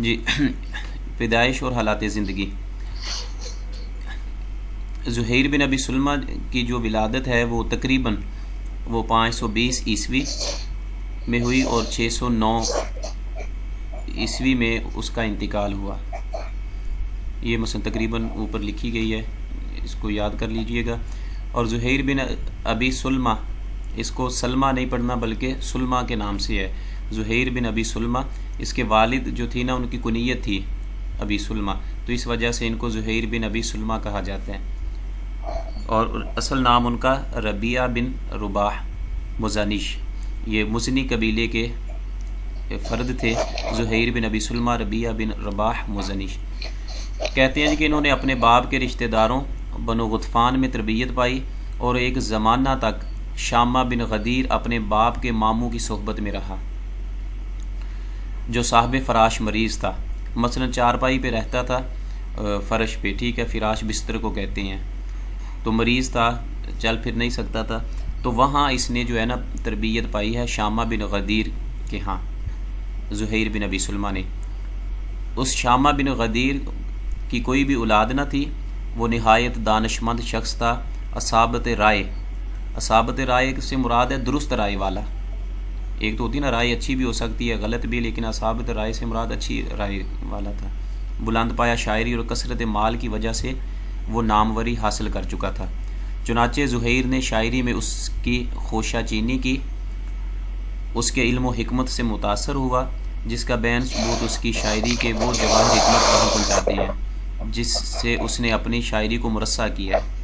جی پیدائش اور حالات زندگی۔ زہیر بن ابی سلمہ کی جو ولادت ہے وہ تقریباً 520 عیسوی میں ہوئی اور 609 عیسوی میں اس کا انتقال ہوا۔ یہ مثلا تقریباً اوپر لکھی گئی ہے، اس کو یاد کر لیجئے گا۔ اور زہیر بن ابی سلمہ، اس کو سلمہ نہیں پڑھنا بلکہ سلمہ کے نام سے ہے، زہیر بن ابی سلمہ۔ اس کے والد جو تھی نا، ان کی کنیت تھی ابی سلمہ، تو اس وجہ سے ان کو زہیر بن ابی سلمہ کہا جاتا ہے۔ اور اصل نام ان کا ربیعہ بن رباح مزنش، یہ مزنی قبیلے کے فرد تھے، زہیر بن ابی سلمہ ربیعہ بن رباح مزنش۔ کہتے ہیں کہ انہوں نے اپنے باپ کے رشتہ داروں بنو غطفان میں تربیت پائی اور ایک زمانہ تک شامہ بن غدیر اپنے باپ کے ماموں کی صحبت میں رہا، جو صاحب فراش مریض تھا۔ مثلا چارپائی پہ رہتا تھا، فرش پہ، ٹھیک ہے، فراش بستر کو کہتے ہیں، تو مریض تھا، چل پھر نہیں سکتا تھا، تو وہاں اس نے جو ہے نا تربیت پائی ہے شامہ بن غدیر کے ہاں، زہیر بن ابی سلمہ نے۔ اس شامہ بن غدیر کی کوئی بھی اولاد نہ تھی، وہ نہایت دانشمند شخص تھا، اصابت رائے۔ اصابت رائے سے مراد ہے درست رائے والا۔ ایک تو ہوتی ہے نا رائے اچھی بھی ہو سکتی ہے غلط بھی، لیکن اصابت رائے سے مراد اچھی رائے والا تھا۔ بلند پایا شاعری اور کثرت مال کی وجہ سے وہ ناموری حاصل کر چکا تھا، چنانچہ زہیر نے شاعری میں اس کی خوشہ چینی کی، اس کے علم و حکمت سے متاثر ہوا، جس کا بین ثبوت اس کی شاعری کے وہ جواہر حکمت وہاں پہنچاتے ہیں جس سے اس نے اپنی شاعری کو مرصع کیا ہے۔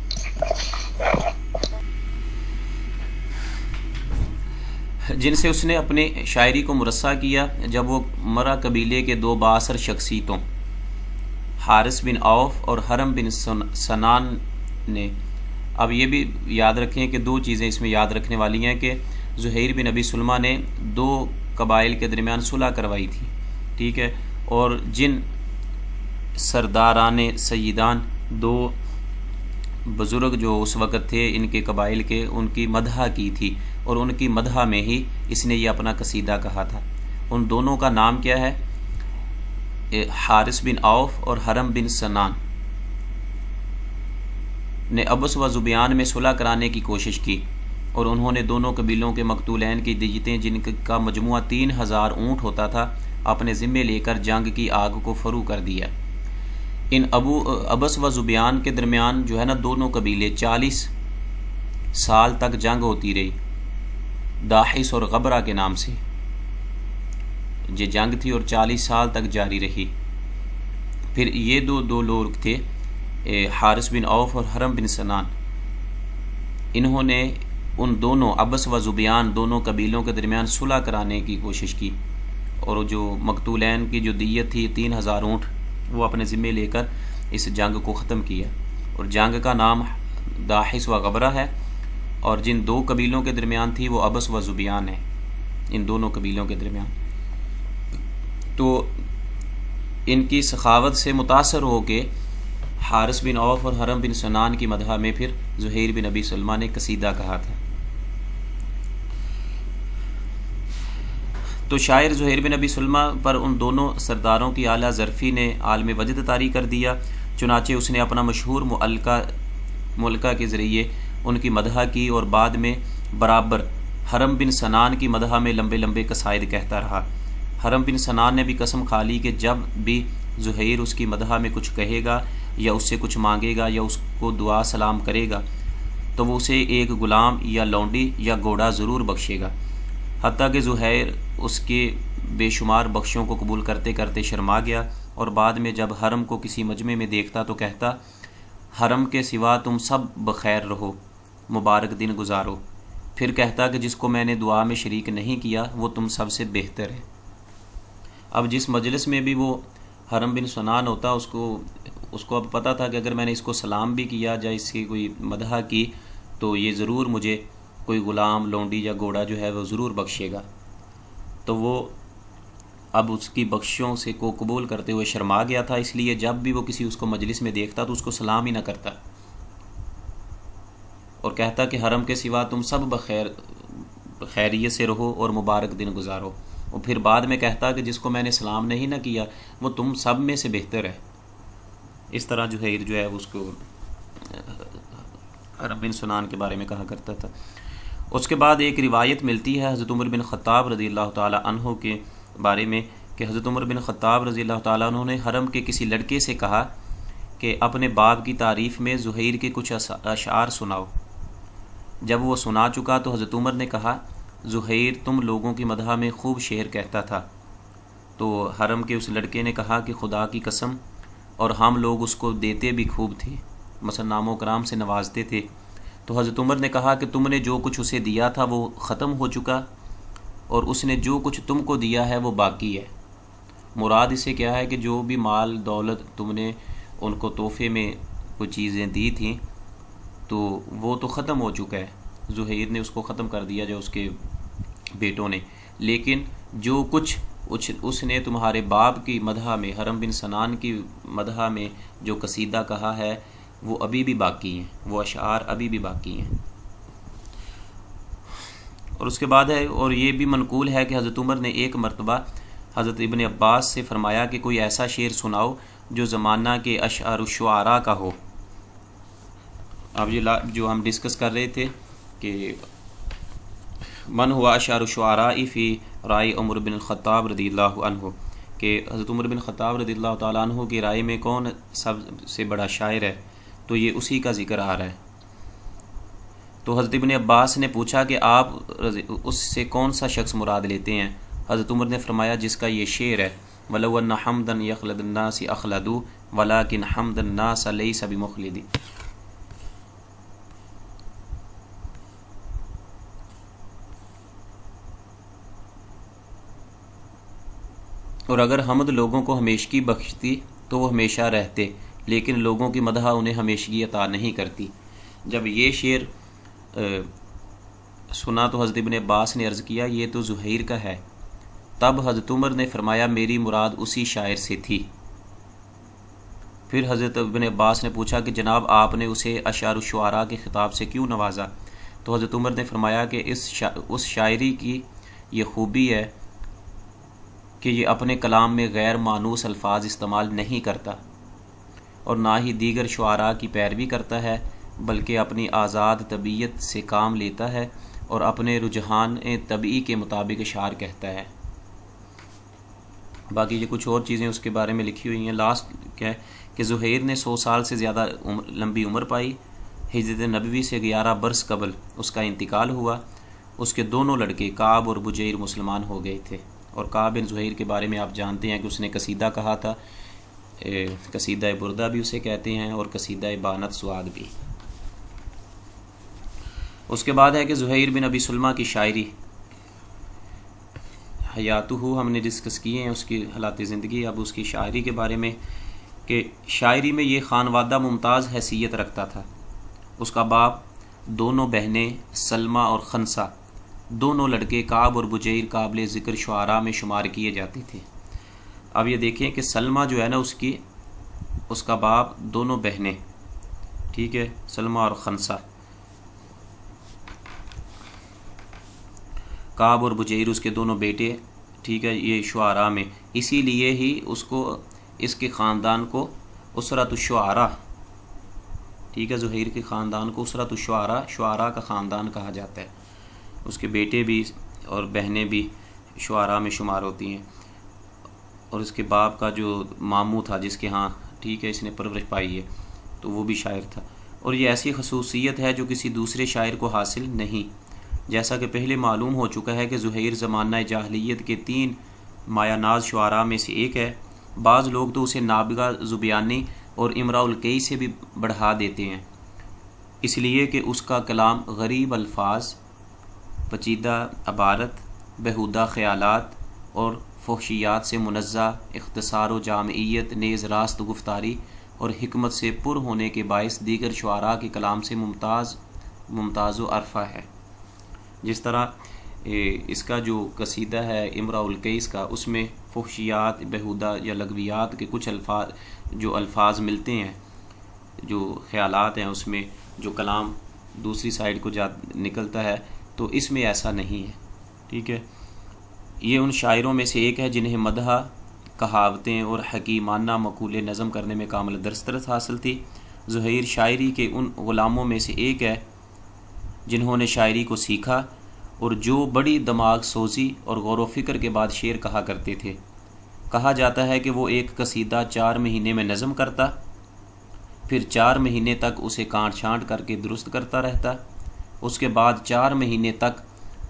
جن سے اس نے اپنے شاعری کو مرصع کیا جب وہ مرہ قبیلے کے دو بااثر شخصیتوں حارث بن عوف اور حرم بن سنان نے۔ اب یہ بھی یاد رکھیں کہ دو چیزیں اس میں یاد رکھنے والی ہیں کہ زہیر بن ابی سلمہ نے دو قبائل کے درمیان صلح کروائی تھی، ٹھیک ہے، اور جن سرداران سیدان، دو بزرگ جو اس وقت تھے ان کے قبائل کے، ان کی مدح کی تھی، اور ان کی مدح میں ہی اس نے یہ اپنا قصیدہ کہا تھا۔ ان دونوں کا نام کیا ہے؟ حارث بن عوف اور حرم بن سنان نے ابس و ذبیان میں صلح کرانے کی کوشش کی، اور انہوں نے دونوں قبیلوں کے مقتولین کی دیتیں، جن کا مجموعہ 3000 اونٹ ہوتا تھا، اپنے ذمے لے کر جنگ کی آگ کو فرو کر دیا۔ ان ابس و ذبیان کے درمیان جو ہے نا دونوں قبیلے 40 سال تک جنگ ہوتی رہی، داحس اور غبرہ کے نام سے یہ جنگ تھی، اور 40 سال تک جاری رہی۔ پھر یہ دو لوگ تھے، حارث بن عوف اور حرم بن سنان، انہوں نے ان دونوں ابس و ذبیان دونوں قبیلوں کے درمیان صلح کرانے کی کوشش کی، اور جو مقتولین کی جو دیت تھی 3000 اونٹ، وہ اپنے ذمے لے کر اس جنگ کو ختم کیا، اور جنگ کا نام داحس و غبرہ ہے، اور جن دو قبیلوں کے درمیان تھی وہ ابس و ذبیان ہے، ان دونوں قبیلوں کے درمیان۔ تو ان کی سخاوت سے متاثر ہو کے حارث بن عوف اور حرم بن سنان کی مدح میں پھر زہیر بن ابی سلمہ نے قصیدہ کہا تھا۔ تو شاعر زہیر بن ابی سلمہ پر ان دونوں سرداروں کی اعلیٰ ظرفی نے عالم وجد طاری کر دیا، چنانچہ اس نے اپنا مشہور ملکہ کے ذریعے ان کی مدح کی، اور بعد میں برابر حرم بن سنان کی مدح میں لمبے لمبے قصائد کہتا رہا۔ حرم بن سنان نے بھی قسم کھا لی کہ جب بھی زہیر اس کی مدح میں کچھ کہے گا یا اس سے کچھ مانگے گا یا اس کو دعا سلام کرے گا تو وہ اسے ایک غلام یا لونڈی یا گھوڑا ضرور بخشے گا، حتیٰ کہ زہیر اس کے بے شمار بخشوں کو قبول کرتے کرتے شرما گیا، اور بعد میں جب حرم کو کسی مجمع میں دیکھتا تو کہتا، حرم کے سوا تم سب بخیر رہو، مبارک دن گزارو۔ پھر کہتا کہ جس کو میں نے دعا میں شریک نہیں کیا وہ تم سب سے بہتر ہے۔ اب جس مجلس میں بھی وہ حرم بن سنان ہوتا، اس کو اب پتہ تھا کہ اگر میں نے اس کو سلام بھی کیا یا اس کی کوئی مدح کی تو یہ ضرور مجھے کوئی غلام، لونڈی یا گھوڑا جو ہے وہ ضرور بخشے گا، تو وہ اب اس کی بخشوں سے کو قبول کرتے ہوئے شرما گیا تھا، اس لیے جب بھی وہ کسی اس کو مجلس میں دیکھتا تو اس کو سلام ہی نہ کرتا، اور کہتا کہ حرم کے سوا تم سب خیریت سے رہو اور مبارک دن گزارو۔ اور پھر بعد میں کہتا کہ جس کو میں نے سلام نہیں نہ کیا وہ تم سب میں سے بہتر ہے۔ اس طرح زہیر جو ہے اس کو حرم بن سنان کے بارے میں کہا کرتا تھا۔ اس کے بعد ایک روایت ملتی ہے حضرت عمر بن خطاب رضی اللہ تعالی عنہ کے بارے میں کہ حضرت عمر بن خطاب رضی اللہ تعالیٰ عنہ نے حرم کے کسی لڑکے سے کہا کہ اپنے باپ کی تعریف میں زہیر کے کچھ اشعار سناؤ۔ جب وہ سنا چکا تو حضرت عمر نے کہا زہیر تم لوگوں کی مدح میں خوب شعر کہتا تھا۔ تو حرم کے اس لڑکے نے کہا کہ خدا کی قسم، اور ہم لوگ اس کو دیتے بھی خوب تھے، مثلا نام و کرام سے نوازتے تھے۔ تو حضرت عمر نے کہا کہ تم نے جو کچھ اسے دیا تھا وہ ختم ہو چکا، اور اس نے جو کچھ تم کو دیا ہے وہ باقی ہے۔ مراد اسے کیا ہے کہ جو بھی مال دولت تم نے ان کو تحفے میں کوئی چیزیں دی تھیں تو وہ تو ختم ہو چکا ہے، زہیر نے اس کو ختم کر دیا جو اس کے بیٹوں نے، لیکن جو کچھ اس نے تمہارے باپ کی مدح میں، حرم بن سنان کی مدح میں جو قصیدہ کہا ہے وہ ابھی بھی باقی ہیں، وہ اشعار ابھی بھی باقی ہیں۔ اور اس کے بعد ہے، اور یہ بھی منقول ہے کہ حضرت عمر نے ایک مرتبہ حضرت ابن عباس سے فرمایا کہ کوئی ایسا شعر سناؤ جو زمانہ کے اشعار الشعراء کا ہو۔ اب یہ جو ہم ڈسکس کر رہے تھے کہ من ہوا اشعار الشعراء فی رائے عمر بن الخطاب رضی اللہ عنہ، کہ حضرت عمر بن خطاب رضی اللہ تعالیٰ عنہ کی رائے میں کون سب سے بڑا شاعر ہے، تو یہ اسی کا ذکر آ رہا ہے۔ تو حضرت ابن عباس نے پوچھا کہ آپ اس سے کون سا شخص مراد لیتے ہیں؟ حضرت عمر نے فرمایا جس کا یہ شعر ہے وَلَوْ أَنَّ حَمْدًا يَخْلَدُ النَّاسِ أَخْلَدُوا وَلَكِنْ حَمْدَ النَّاسَ لَيْسَ بِمُخْلِدٍ۔ اور اگر حمد لوگوں کو ہمیشگی بخشتی تو وہ ہمیشہ رہتے، لیکن لوگوں کی مدح انہیں ہمیشگی عطا نہیں کرتی۔ جب یہ شعر سنا تو حضرت ابن عباس نے عرض کیا یہ تو زہیر کا ہے۔ تب حضرت عمر نے فرمایا میری مراد اسی شاعر سے تھی۔ پھر حضرت ابن عباس نے پوچھا کہ جناب آپ نے اسے اشعار الشعراء کے خطاب سے کیوں نوازا؟ تو حضرت عمر نے فرمایا کہ اس شاعری کی یہ خوبی ہے کہ یہ اپنے کلام میں غیر مانوس الفاظ استعمال نہیں کرتا، اور نہ ہی دیگر شعراء کی پیروی کرتا ہے، بلکہ اپنی آزاد طبیعت سے کام لیتا ہے اور اپنے رجحان طبعی کے مطابق اشعار کہتا ہے۔ باقی یہ کچھ اور چیزیں اس کے بارے میں لکھی ہوئی ہیں۔ لاسٹ کیا ہے کہ زہیر نے 100 سال سے زیادہ لمبی عمر پائی۔ ہجرت نبوی سے 11 برس قبل اس کا انتقال ہوا۔ اس کے دونوں لڑکے کعب اور بجیر مسلمان ہو گئے تھے، اور کعب بن زہیر کے بارے میں آپ جانتے ہیں کہ اس نے قصیدہ کہا تھا، قصیدہ بردہ بھی اسے کہتے ہیں اور قصیدہ بانت سعاد بھی۔ اس کے بعد ہے کہ زہیر بن ابی سلمہ کی شاعری، حیاتہ ہم نے ڈسکس کیے ہیں اس کی حالات زندگی۔ اب اس کی شاعری کے بارے میں کہ شاعری میں یہ خانوادہ ممتاز حیثیت رکھتا تھا۔ اس کا باپ، دونوں بہنیں سلمہ اور خنسہ، دونوں لڑکے کعب اور بجیر قابل ذکر شعراء میں شمار کیے جاتے تھے۔ اب یہ دیکھیں کہ سلمہ جو ہے نا اس کا باپ، دونوں بہنیں، ٹھیک ہے، سلمہ اور خنسہ، کعب اور بجیر اس کے دونوں بیٹے، ٹھیک ہے، یہ شعراء میں، اسی لیے ہی اس کے خاندان کو اسرۃ الشعراء، ٹھیک ہے، زہیر کے خاندان کو اسرۃ الشعراء، شعراء کا خاندان کہا جاتا ہے۔ اس کے بیٹے بھی اور بہنیں بھی شعراء میں شمار ہوتی ہیں، اور اس کے باپ کا جو ماموں تھا جس کے ہاں، ٹھیک ہے، اس نے پرورش پائی ہے، تو وہ بھی شاعر تھا۔ اور یہ ایسی خصوصیت ہے جو کسی دوسرے شاعر کو حاصل نہیں، جیسا کہ پہلے معلوم ہو چکا ہے کہ زہیر زمانہ جاہلیت کے 3 مایہ ناز شعراء میں سے ایک ہے۔ بعض لوگ تو اسے نابغہ زبیانی اور امراء القی سے بھی بڑھا دیتے ہیں، اس لیے کہ اس کا کلام غریب الفاظ، پیچیدہ عبارت، بیہودہ خیالات اور فحشیات سے منزہ، اختصار و جامعیت نیز راست گفتاری اور حکمت سے پر ہونے کے باعث دیگر شعراء کے کلام سے ممتاز و عرفہ ہے۔ جس طرح اس کا جو قصیدہ ہے امراء القیس کا، اس میں فحشیات، بیہودہ یا لغویات کے کچھ الفاظ ملتے ہیں، جو خیالات ہیں، اس میں جو کلام دوسری سائڈ کو نکلتا ہے، تو اس میں ایسا نہیں ہے، ٹھیک ہے۔ یہ ان شاعروں میں سے ایک ہے جنہیں مدح، کہاوتیں اور حکیمانہ مقولے نظم کرنے میں کامل دسترس حاصل تھی۔ زہیر شاعری کے ان غلاموں میں سے ایک ہے جنہوں نے شاعری کو سیکھا اور جو بڑی دماغ سوزی اور غور و فکر کے بعد شعر کہا کرتے تھے۔ کہا جاتا ہے کہ وہ ایک قصیدہ 4 مہینے میں نظم کرتا، پھر 4 مہینے تک اسے کانٹ چھانٹ کر کے درست کرتا رہتا، اس کے بعد 4 مہینے تک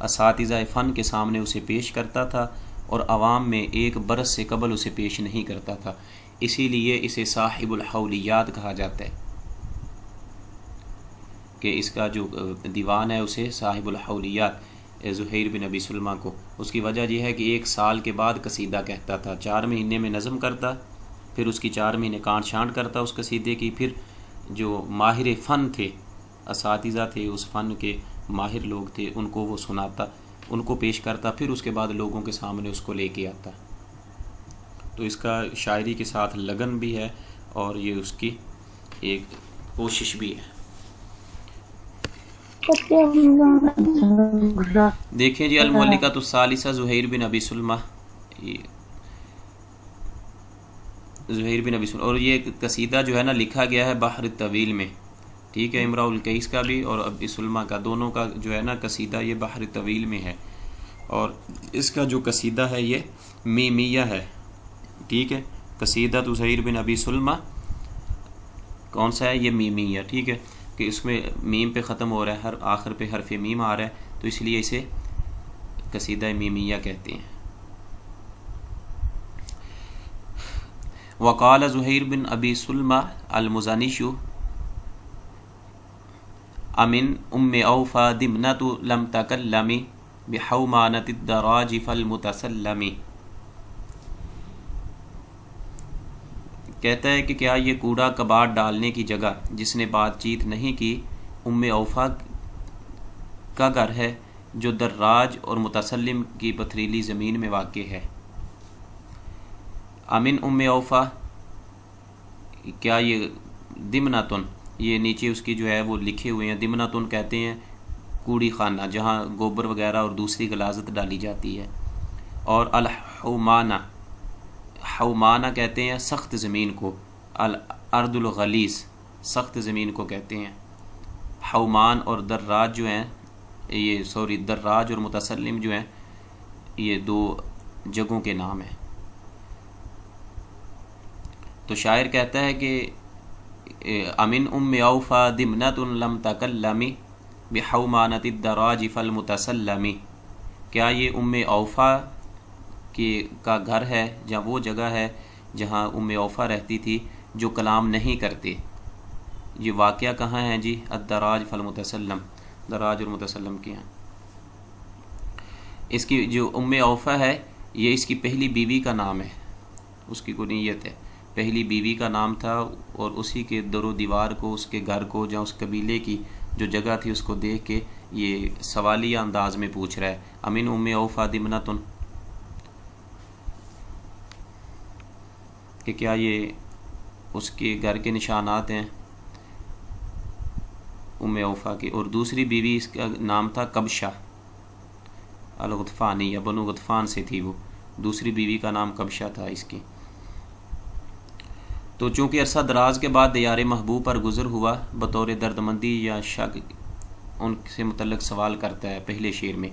اساتذہ فن کے سامنے اسے پیش کرتا تھا اور عوام میں 1 برس سے قبل اسے پیش نہیں کرتا تھا۔ اسی لیے اسے صاحب الحولیات کہا جاتا ہے، کہ اس کا جو دیوان ہے اسے صاحب الحولیات زہیر بن ابی سلمہ کو۔ اس کی وجہ یہ ہے کہ 1 سال کے بعد قصیدہ کہتا تھا، 4 مہینے میں نظم کرتا، پھر اس کی 4 مہینے کانٹ چھانٹ کرتا اس قصیدے کی، پھر جو ماہر فن تھے، اساتذہ تھے اس فن کے ماہر لوگ تھے، ان کو وہ سناتا، ان کو پیش کرتا، پھر اس کے بعد لوگوں کے سامنے اس کو لے کے آتا۔ تو اس کا شاعری کے ساتھ لگن بھی ہے اور یہ اس کی ایک کوشش بھی ہے۔ دیکھیں جی المؤلقۃ الثالثہ زہیر بن ابی سلمہ، زہیر بن ابی سلمہ، اور یہ قصیدہ جو ہے نا لکھا گیا ہے بحر الطویل میں، ٹھیک ہے، امراء القیس کا بھی اور ابی سلمہ کا، دونوں کا جو ہے نا قصیدہ یہ بحر طویل میں ہے، اور اس کا جو قصیدہ ہے یہ میمیہ ہے، ٹھیک ہے۔ قصیدہ تو زہیر بن ابی سلمہ کون سا ہے؟ یہ میمیہ، ٹھیک ہے، کہ اس میں میم پہ ختم ہو رہا ہے، ہر آخر پہ حرف میم آ رہا ہے، تو اس لیے اسے قصیدہ میمیہ کہتے ہیں۔ وقال زہیر بن ابی سلمہ المزنیش امن ام اوفا دمنۃ لم تکلم بحومانۃ الدراج فالمتسلم، کہتا ہے کہ کیا یہ کوڑا کباڑ ڈالنے کی جگہ جس نے بات چیت نہیں کی ام اوفا کا گھر ہے جو دراج اور متسلم کی پتھریلی زمین میں واقع ہے۔ امن ام اوفا، کیا یہ دمنتن، یہ نیچے اس کی جو ہے وہ لکھے ہوئے ہیں، دمنتن کہتے ہیں کوڑی خانہ جہاں گوبر وغیرہ اور دوسری غلاظت ڈالی جاتی ہے، اور الحومانہ، حومانہ کہتے ہیں سخت زمین کو، الارض الغلیظ سخت زمین کو کہتے ہیں۔ حومان اور دراج جو ہیں یہ دراج اور متسلم جو ہیں یہ 2 جگہوں کے نام ہیں۔ تو شاعر کہتا ہے کہ امن ام اوفا دمنۃ لم تکلم بحومانۃ الدراج فالمتسلم، کیا یہ ام اوفا کا گھر ہے، جہاں وہ جگہ ہے جہاں ام اوفا رہتی تھی جو کلام نہیں کرتے۔ یہ واقعہ کہاں ہے جی؟ الدراج فالمتسلم، دراج اور متسلم کے ہیں۔ اس کی جو ام اوفا ہے یہ اس کی پہلی بیوی کا نام ہے، اس کی کنیت ہے، پہلی بیوی کا نام تھا، اور اسی کے در و دیوار کو، اس کے گھر کو، جہاں اس قبیلے کی جو جگہ تھی اس کو دیکھ کے یہ سوالیہ انداز میں پوچھ رہا ہے، امن ام اوفا دمنتن، کہ کیا یہ اس کے گھر کے نشانات ہیں ام اوفا کے۔ اور دوسری بیوی اس کا نام تھا کبشہ الغطفانی، یا بنو غطفان سے تھی وہ، دوسری بیوی کا نام کبشہ تھا اس کی۔ تو چونکہ عرصہ دراز کے بعد دیار محبوب پر گزر ہوا، بطور دردمندی یا شک ان سے متعلق سوال کرتا ہے پہلے شعر میں،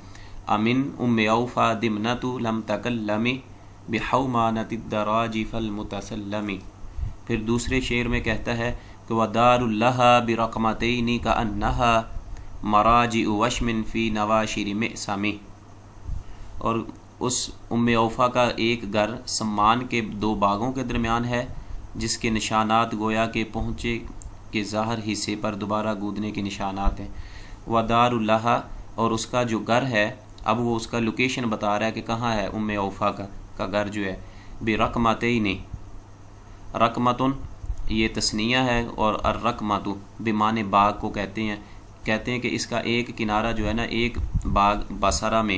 امن ام اوفا دمنۃ لم تکلم بحومانۃ الدراج فالمتسلم، پھر دوسرے شعر میں کہتا ہے کہ ودار لها برقمتین کانها مراجع وشم فی نواشر مئسم، اور اس ام اوفا کا ایک گھر سمان کے 2 باغوں کے درمیان ہے جس کے نشانات گویا کہ پہنچے کے ظاہر حصے پر دوبارہ گودنے کے نشانات ہیں۔ ودار لها، اور اس کا جو گھر ہے، اب وہ اس کا لوکیشن بتا رہا ہے کہ کہاں ہے ام اوفا کا گھر جو ہے، برقمتین، رقمتن یہ تثنیہ ہے، اور الرقمۃ بمعنی باغ کو کہتے ہیں کہ اس کا ایک کنارہ جو ہے نا، ایک باغ بصرہ میں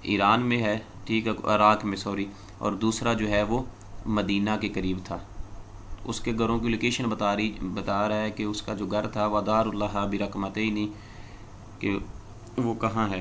ایران میں ہے، ٹھیک ہے، عراق میں سوری، اور دوسرا جو ہے وہ مدینہ کے قریب تھا۔ اس کے گھروں کی لوکیشن بتا رہا ہے کہ اس کا جو گھر تھا ودار اللہ برقمتین، کہ وہ کہاں ہے۔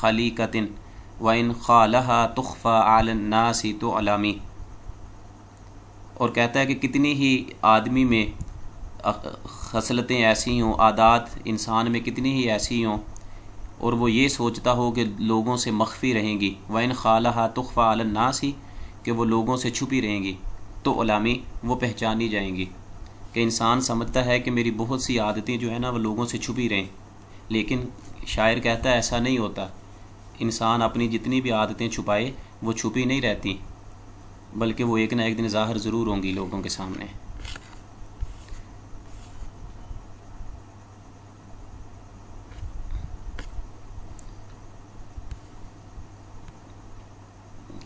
خلیقۃ وَإِنْ خَالَهَا تُخْفَى عَلَى النَّاسِ تُعْلَمِ، اور کہتا ہے کہ کتنی ہی آدمی میں خصلتیں ایسی ہوں، عادات انسان میں کتنی ہی ایسی ہوں، اور وہ یہ سوچتا ہو کہ لوگوں سے مخفی رہیں گی، وَإِنْ خَالَهَا تُخْفَى عَلَى النَّاسِ، کہ وہ لوگوں سے چھپی رہیں گی، تو علامی وہ پہچانی جائیں گی، کہ انسان سمجھتا ہے کہ میری بہت سی عادتیں جو ہیں نا وہ لوگوں سے چھپی رہیں، لیکن شاعر کہتا ہے ایسا نہیں ہوتا، انسان اپنی جتنی بھی عادتیں چھپائے وہ چھپی نہیں رہتی، بلکہ وہ ایک نہ ایک دن ظاہر ضرور ہوں گی لوگوں کے سامنے۔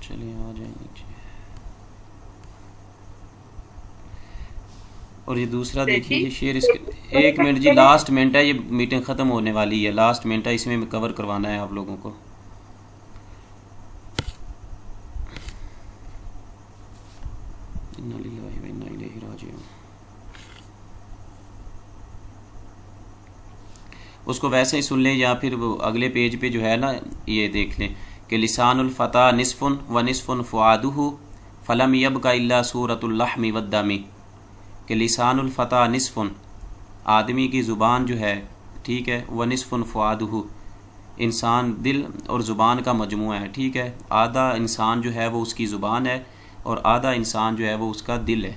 چلیے آ جائیں نیچے، اور یہ دوسرا دیکھیے یہ شعر، اس کے ایک منٹ جی، لاسٹ منٹ ہے، یہ میٹنگ ختم ہونے والی ہے، لاسٹ منٹ ہے، اس میں کور کروانا ہے آپ لوگوں کو۔ انا للہ و انا الیہ راجعون۔ اس کو ویسے ہی سن لیں، یا پھر وہ اگلے پیج پہ جو ہے نا یہ دیکھ لیں کہ لسان الفتیٰ نصف و نصف فؤادہ فلم یبق الا صورۃ اللحم والدم، کہ لسان الفتیٰ نصف، آدمی کی زبان جو ہے، ٹھیک ہے، و نصف فؤادہ، انسان دل اور زبان کا مجموعہ ہے، ٹھیک ہے، آدھا انسان جو ہے وہ اس کی زبان ہے اور آدھا انسان جو ہے وہ اس کا دل ہے،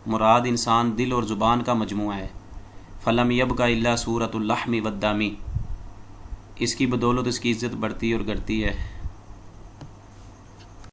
مراد انسان دل اور زبان کا مجموعہ ہے۔ فلم یبق الا صورۃ اللحم والدم، اس کی بدولت اس کی عزت بڑھتی اور گھٹتی ہے۔